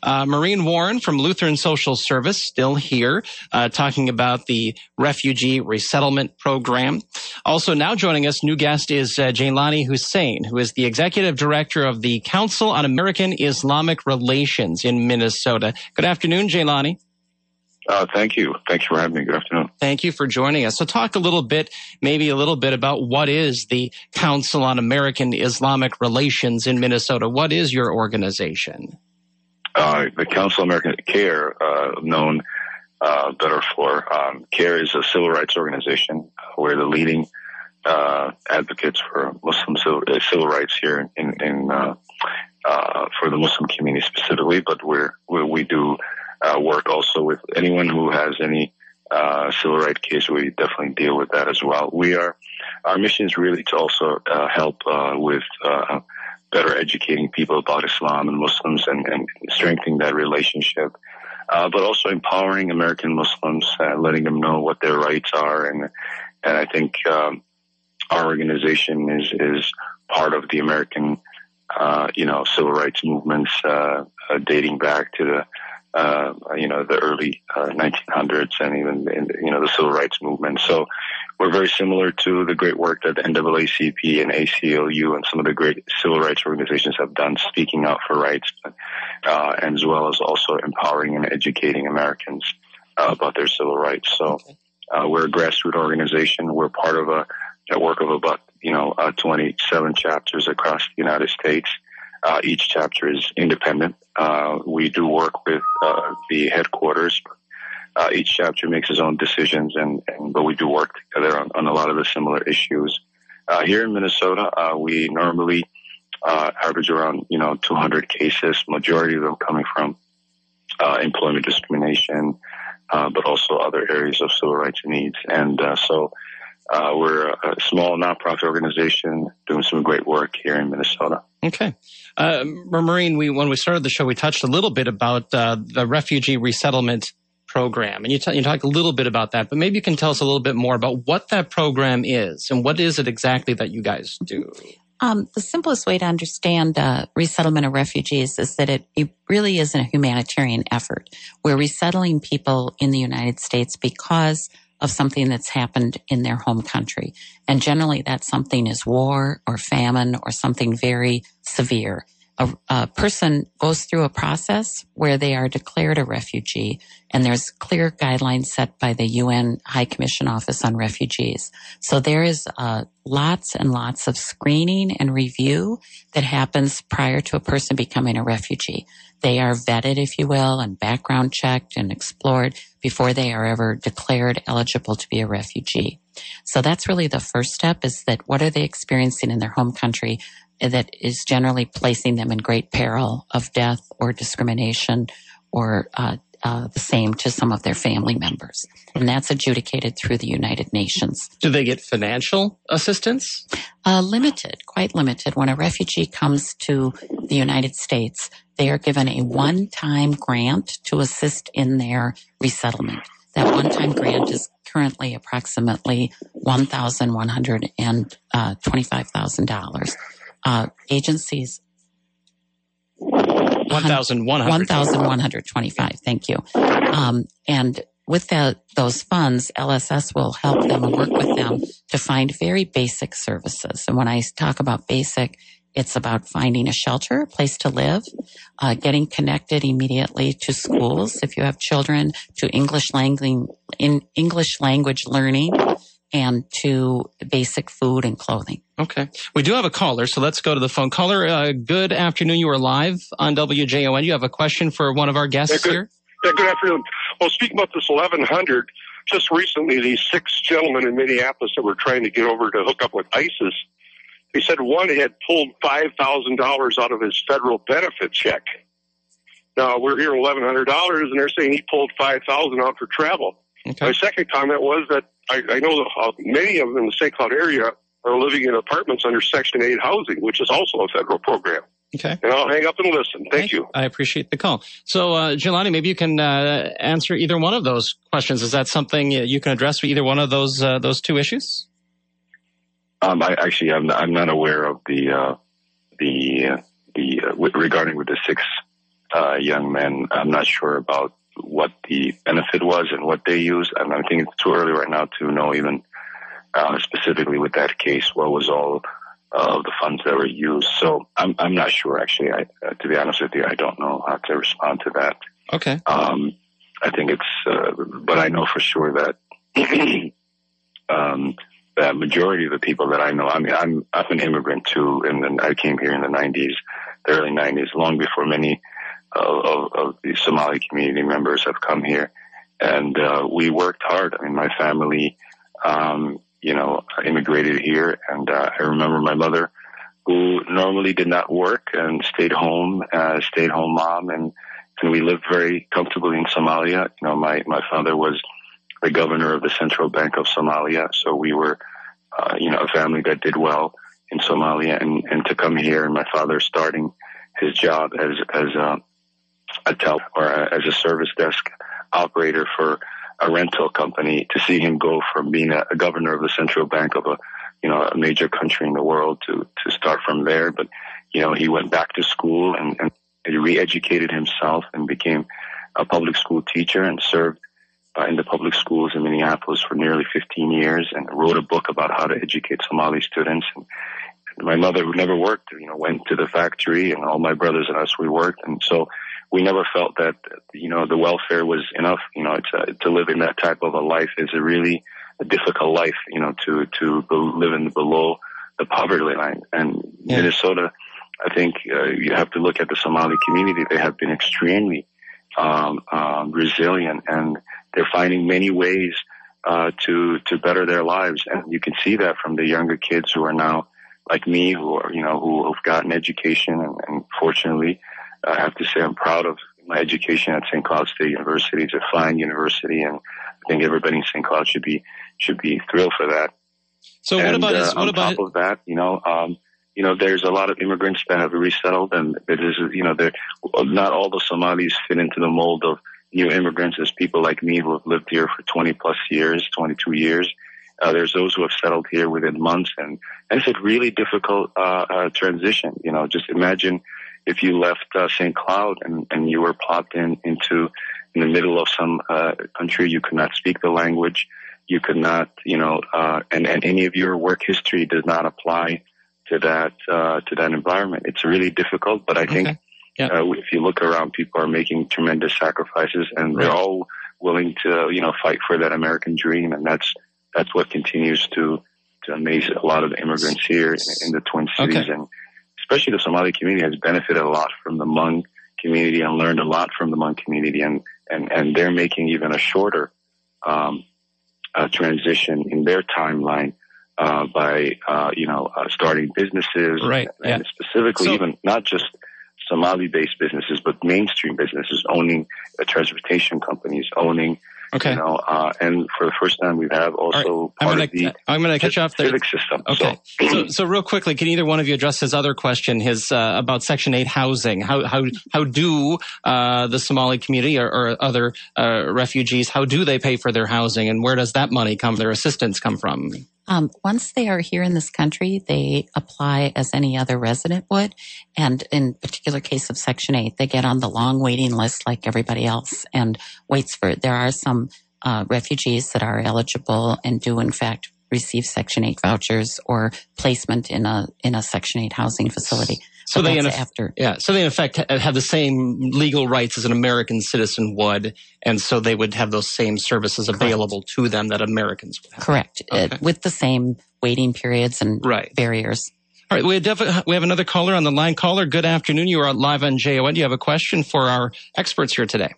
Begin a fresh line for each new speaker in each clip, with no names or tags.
Maureen Warren from Lutheran Social Service, still here, talking about the refugee resettlement program. Also now joining us, new guest is Jaylani Hussein, who is the executive director of the Council on American Islamic Relations in Minnesota. Good afternoon, Jaylani.
Thank you. Thanks for having me. Good afternoon.
Thank you for joining us. So talk a little bit about what is the Council on American Islamic Relations in Minnesota. What is your organization?
The Council on American CARE, known better for CARE, is a civil rights organization. We're the leading advocates for Muslim civil rights here for the Muslim community specifically, but we do work also with anyone who has any civil rights case. We definitely deal with that as well. Our mission is really to also help with better educating people about Islam and Muslims and strengthening that relationship, but also empowering American Muslims, letting them know what their rights are. And I think our organization is part of the American civil rights movements dating back to the early 1900s and even the civil rights movement. So we're very similar to the great work that the NAACP and ACLU and some of the great civil rights organizations have done, speaking out for rights, and as well as also empowering and educating Americans about their civil rights. So we're a grassroots organization. We're part of a network of about 27 chapters across the United States. Each chapter is independent. We do work with the headquarters. Each chapter makes its own decisions, but we do work together on a lot of the similar issues. Here in Minnesota, we normally average around 200 cases, majority of them coming from employment discrimination, but also other areas of civil rights needs. And so we're a small nonprofit organization doing some great work here in Minnesota.
Okay. Maureen, when we started the show, we touched a little bit about the refugee resettlement program. And you talked a little bit about that, but maybe you can tell us a little bit more about what that program is and what is it exactly that you guys do?
The simplest way to understand resettlement of refugees is that it really isn't a humanitarian effort. We're resettling people in the United States because of something that's happened in their home country. And generally that something is war or famine or something very severe. A person goes through a process where they are declared a refugee, and there's clear guidelines set by the UN High Commission Office on Refugees. So there is lots and lots of screening and review that happens prior to a person becoming a refugee. They are vetted, if you will, and background checked and explored before they are ever declared eligible to be a refugee. So that's really the first step, is that what are they experiencing in their home country that is generally placing them in great peril of death or discrimination or the same to some of their family members. And that's adjudicated through the United Nations.
Do they get financial assistance?
Limited, quite limited. When a refugee comes to the United States, they are given a one-time grant to assist in their resettlement. That one-time grant is currently approximately $1,125,000. Agencies. 1,125. Thank you. And with those funds, LSS will help them and work with them to find very basic services. And when I talk about basic, it's about finding a shelter, a place to live, getting connected immediately to schools if you have children, to English language learning, and to basic food and clothing.
Okay. We do have a caller, so let's go to the phone. Caller, good afternoon. You are live on WJON. You have a question for one of our guests here?
Yeah, good afternoon. Well, speaking about this 1100, just recently, these 6 gentlemen in Minneapolis that were trying to get over to hook up with ISIS, they said one had pulled $5,000 out of his federal benefit check. Now, we're here $1,100, and they're saying he pulled $5,000 out for travel. Okay. My second comment was that I know that many of them in the St. Cloud area are living in apartments under Section 8 housing, which is also a federal program.
Okay.
And I'll hang up and listen. Thank you.
I appreciate the call. So, Jaylani, maybe you can answer either one of those questions. Is that something you can address for either one of those two issues?
I'm not aware of the regarding with the 6 young men. I'm not sure about what the benefit was and what they used. I think it's too early right now to know even specifically with that case what was all of the funds that were used. So I'm not sure, actually. To be honest with you, I don't know how to respond to that.
Okay.
I think but I know for sure that the majority of the people that I know, I mean, I'm an immigrant too, and then I came here in the early 90s, long before many of the Somali community members have come here. And we worked hard. I mean, my family, immigrated here, and I remember my mother, who normally did not work and stayed home mom, and we lived very comfortably in Somalia. My father was the governor of the Central Bank of Somalia, so we were, a family that did well in Somalia, and to come here, and my father starting his job as a service desk operator for a rental company, to see him go from being a governor of the Central Bank of a major country in the world to start from there. But, he went back to school and he re-educated himself and became a public school teacher and served in the public schools in Minneapolis for nearly 15 years and wrote a book about how to educate Somali students. And my mother, who never worked, went to the factory, and all my brothers and us, we worked. And so we never felt that, the welfare was enough. To live in that type of a life is a really difficult life, to live below the poverty line. And Minnesota, I think you have to look at the Somali community. They have been extremely resilient, and they're finding many ways to better their lives. And you can see that from the younger kids who are now like me, who have gotten education, and fortunately, I have to say I'm proud of my education at St. Cloud State University. It's a fine university, and I think everybody in St. Cloud should be thrilled for that.
So on top
of that, there's a lot of immigrants that have resettled, and not all the Somalis fit into the mold of new immigrants. There's people like me who have lived here for 20 plus years, 22 years. There's those who have settled here within months, and it's a really difficult transition. Just imagine if you left St. Cloud and you were plopped in the middle of some country. You could not speak the language. You could not, and any of your work history does not apply to that environment. It's really difficult, but I think if you look around, people are making tremendous sacrifices, and they're all willing to, fight for that American dream, and that's what continues to amaze a lot of the immigrants here in the Twin Cities, and especially the Somali community has benefited a lot from the Hmong community and learned a lot from the Hmong community, and they're making even a shorter transition in their timeline by starting businesses, and specifically even not just Somali-based businesses, but mainstream businesses, owning transportation companies, owning. And for the first time, we have also
I'm going to cut you off there.
Civic system.
Okay. So real quickly, can either one of you address his other question, about Section 8 housing? How do the Somali community or other refugees, how do they pay for their housing, and where does that money their assistance come from?
Once they are here in this country, they apply as any other resident would. And in particular case of Section 8, they get on the long waiting list like everybody else and there are some refugees that are eligible and do in fact receive Section 8 vouchers or placement in a Section 8 housing facility.
So they in effect have the same legal rights as an American citizen would, and so they would have those same services available to them that Americans would have.
Correct, with the same waiting periods and barriers.
All right, we have another caller on the line. Caller, good afternoon. You are live on JON. Do you have a question for our experts here today?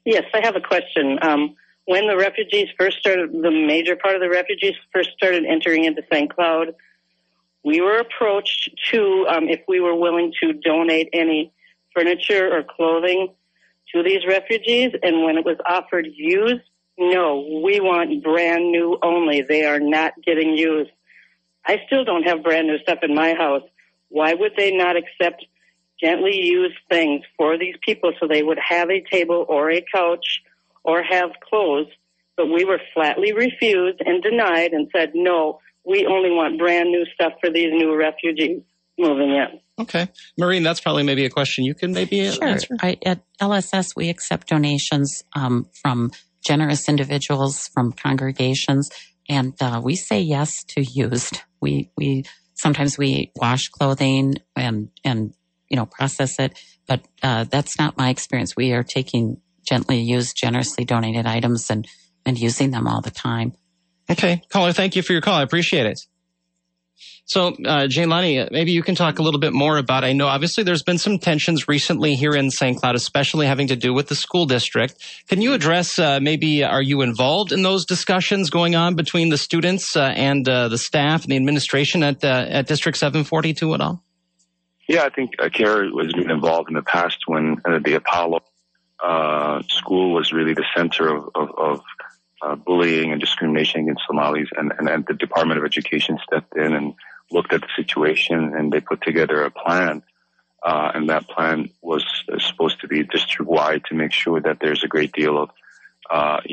Yes, I have a question. When the refugees first started, the major part of the refugees first started entering into St. Cloud, we were approached if we were willing to donate any furniture or clothing to these refugees. And when it was offered used, no, we want brand new only. They are not getting used. I still don't have brand new stuff in my house. Why would they not accept gently used things for these people so they would have a table or a couch or have clothes? But we were flatly refused and denied and said, no, we only want brand new stuff for these new refugees. moving yet.
Okay. Maureen, that's probably maybe a question you can maybe answer.
At LSS, we accept donations from generous individuals, from congregations, and we say yes to used. We sometimes we wash clothing and process it, but that's not my experience. We are taking gently used, generously donated items and using them all the time.
Okay. Caller, thank you for your call. I appreciate it. So, Jaylani, maybe you can talk a little bit more about, I know obviously there's been some tensions recently here in St. Cloud, especially having to do with the school district. Can you address, maybe are you involved in those discussions going on between the students and the staff and the administration at District 742 at all?
Yeah, I think Kara has been involved in the past when the Apollo school was really the center of bullying and discrimination against Somalis, and the Department of Education stepped in and looked at the situation, and they put together a plan, and that plan was supposed to be district-wide to make sure that there's a great deal of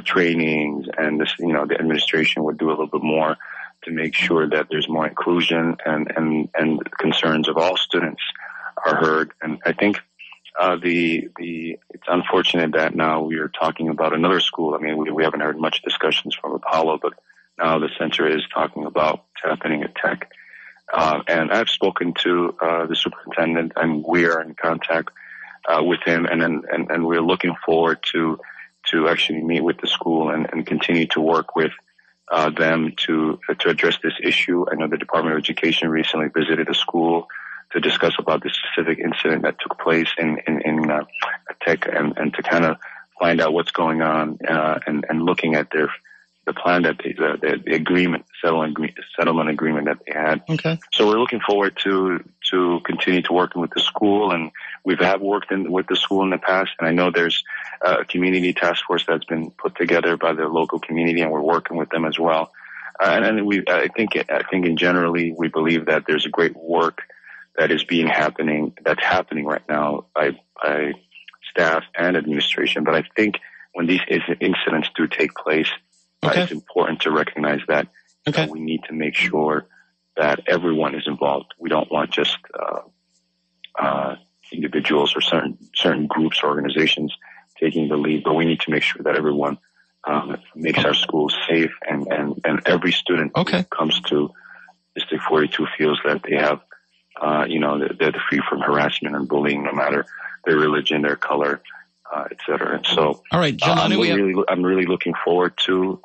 trainings, and this, the administration would do a little bit more to make sure that there's more inclusion and the concerns of all students are heard. And I think it's unfortunate that now we are talking about another school. I mean, we haven't heard much discussions from Apollo, but now the center is talking about happening at Tech. And I've spoken to the superintendent, and we are in contact with him, and we're looking forward to actually meet with the school and continue to work with them to address this issue. I know the Department of Education recently visited a school to discuss about the specific incident that took place in Tech, and to kind of find out what's going on, and looking at the plan that the agreement, settlement agreement that they had.
Okay.
So we're looking forward to continue to working with the school, and we have worked with the school in the past, and I know there's a community task force that's been put together by the local community, and we're working with them as well. And I think in generally we believe that there's a great work that is that's happening right now by staff and administration. But I think when these incidents do take place, it's important to recognize that we need to make sure that everyone is involved. We don't want just individuals or certain groups or organizations taking the lead, but we need to make sure that everyone makes our schools safe, and every student who comes to District 42 feels that they have they're free from harassment and bullying, no matter their religion, their color, et cetera. And so,
all right, Jaylani,
I'm really looking forward to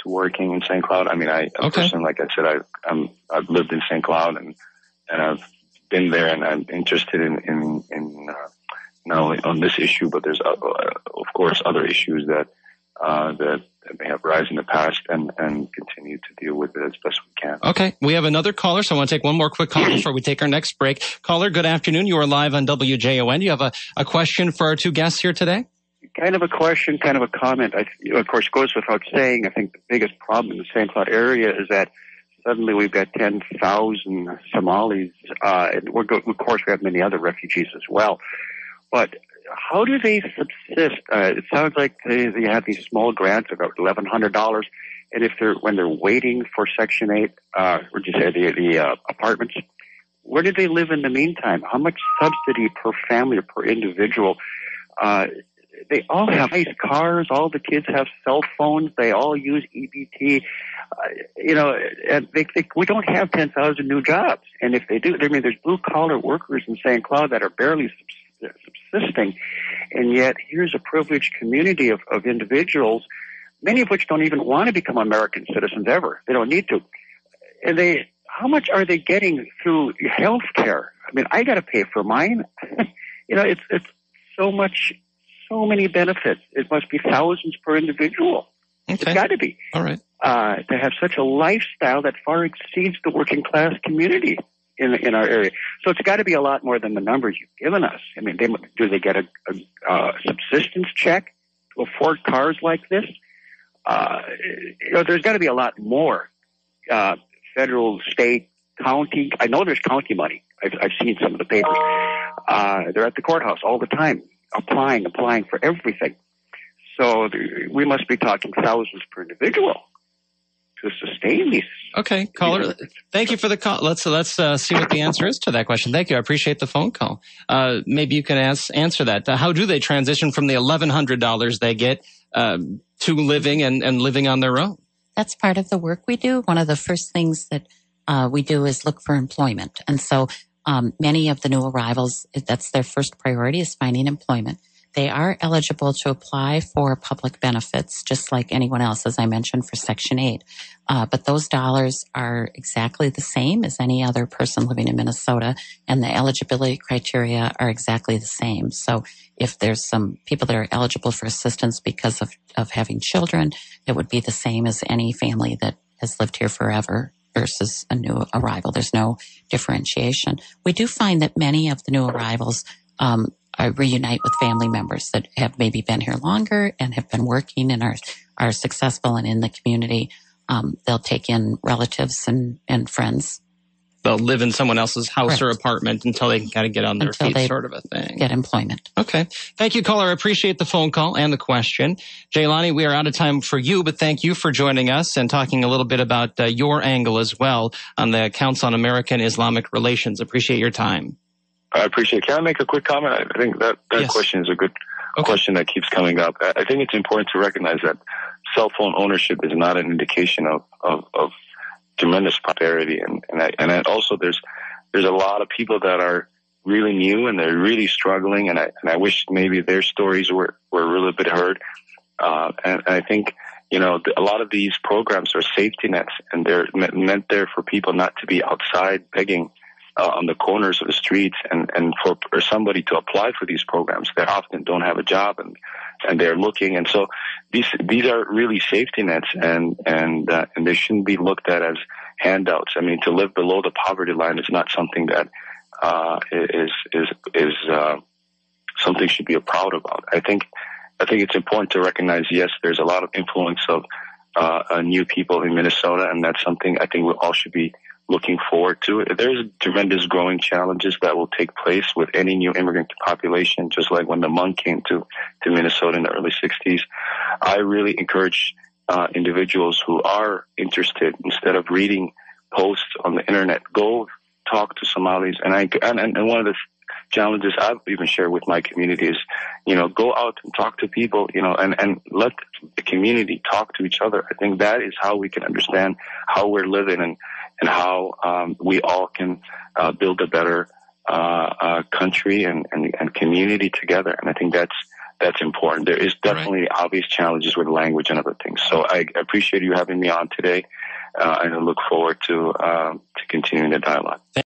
working in St. Cloud. I mean, I'm personally, like I said, I've lived in St. Cloud, and I've been there, and I'm interested in not only on this issue, but there's of course other issues that may have risen in the past, and continue to deal with it as best we can.
Okay. We have another caller, so I want to take one more quick call before we take our next break. Caller, good afternoon. You are live on WJON. You have a question for our two guests here today?
Kind of a question, kind of a comment. Of course, it goes without saying, I think the biggest problem in the St. Cloud area is that suddenly we've got 10,000 Somalis, and of course we have many other refugees as well. But how do they subsist? It sounds like they have these small grants of about $1,100, and when they're waiting for Section 8, would you say the apartments, where do they live in the meantime? How much subsidy per family or per individual? They all have nice cars. All the kids have cell phones. They all use EBT. And we don't have 10,000 new jobs. And if they do, there's blue-collar workers in St. Cloud that are barely subsisting, and yet here's a privileged community of individuals, many of which don't even want to become American citizens ever. They don't need to. And how much are they getting through health care? I mean, I got to pay for mine. It's so much, so many benefits. It must be thousands per individual.
Okay.
It's got to be.
All right.
To have such a lifestyle that far exceeds the working class community in our area. So it's got to be a lot more than the numbers you've given us. I mean, do they get a subsistence check to afford cars like this? There's got to be a lot more. Federal, state, county. I know there's county money. I've seen some of the papers. They're at the courthouse all the time, applying for everything. So we must be talking thousands per individual. to sustain these.
Okay, caller, thank you for the call. Let's see what the answer is to that question. Thank you. I appreciate the phone call. Maybe you can answer that. How do they transition from the $1,100 they get to living and living on their own?
That's part of the work we do. One of the first things that we do is look for employment. And so many of the new arrivals, that's their first priority, is finding employment. They are eligible to apply for public benefits, just like anyone else, as I mentioned, for Section 8. But those dollars are exactly the same as any other person living in Minnesota, and the eligibility criteria are exactly the same. So if there's some people that are eligible for assistance because of having children, it would be the same as any family that has lived here forever versus a new arrival. There's no differentiation. We do find that many of the new arrivals reunite with family members that have maybe been here longer and have been working and are successful and in the community. They'll take in relatives and friends.
They'll live in someone else's house or apartment until they can kind of get on their feet, sort of a thing.
Get employment.
Okay. Thank you, caller. I appreciate the phone call and the question. Jaylani, we are out of time for you, but thank you for joining us and talking a little bit about your angle as well on the Council on American Islamic Relations. Appreciate your time.
I appreciate it. Can I make a quick comment? I think that
Yes.
question is a good question that keeps coming up. I think it's important to recognize that cell phone ownership is not an indication of tremendous prosperity. And also there's a lot of people that are really new and they're really struggling. And I wish maybe their stories were a little bit heard. And I think, a lot of these programs are safety nets, and they're meant there for people not to be outside begging on the corners of the streets, and for somebody to apply for these programs. They often don't have a job and they're looking. And so these are really safety nets, and they shouldn't be looked at as handouts. I mean, to live below the poverty line is not something that is something should be proud about. I think it's important to recognize, yes, there's a lot of influence of new people in Minnesota, and that's something I think we all should be looking forward to. There's tremendous growing challenges that will take place with any new immigrant population, just like when the Hmong came to Minnesota in the early 60s. I really encourage individuals who are interested, instead of reading posts on the internet, go talk to Somalis. And one of the challenges I've even shared with my community is, go out and talk to people, and let the community talk to each other. I think that is how we can understand how we're living and how we all can build a better country and community together. And I think that's important. There is definitely obvious challenges with language and other things. So I appreciate you having me on today, and I look forward to continuing the dialogue.